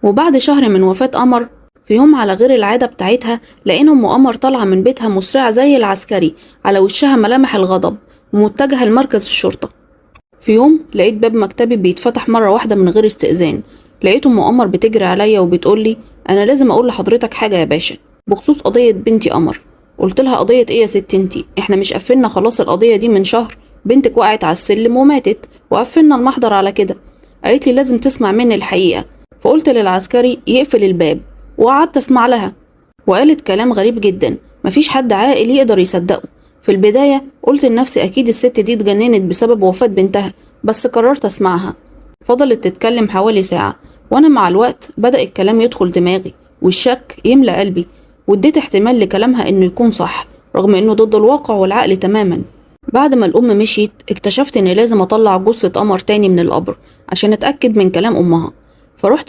وبعد شهر من وفاة قمر، في يوم على غير العادة بتاعتها، لقينا أم قمر طالعة من بيتها مسرعة زي العسكري، على وشها ملامح الغضب، ومتجهة لمركز الشرطة. في يوم لقيت باب مكتبي بيتفتح مرة واحدة من غير استئذان. لقيت أم قمر بتجري عليا وبتقولي: أنا لازم أقول لحضرتك حاجة يا باشا بخصوص قضية بنتي قمر. قلت لها: قضية إيه يا ست انتي؟ إحنا مش قفلنا خلاص القضية دي من شهر؟ بنتك وقعت على السلم وماتت وقفلنا المحضر على كده. قالت لي: لازم تسمع مني الحقيقة. فقلت للعسكري يقفل الباب، وقعدت اسمع لها. وقالت كلام غريب جدا مفيش حد عاقل يقدر يصدقه. في البداية قلت لنفسي أكيد الست دي اتجننت بسبب وفاة بنتها، بس قررت أسمعها. فضلت تتكلم حوالي ساعة، وأنا مع الوقت بدأ الكلام يدخل دماغي والشك يملأ قلبي، واديت احتمال لكلامها إنه يكون صح رغم إنه ضد الواقع والعقل تماما. بعد ما الأم مشيت اكتشفت إني لازم أطلع جثة قمر تاني من القبر عشان أتأكد من كلام أمها. فرحت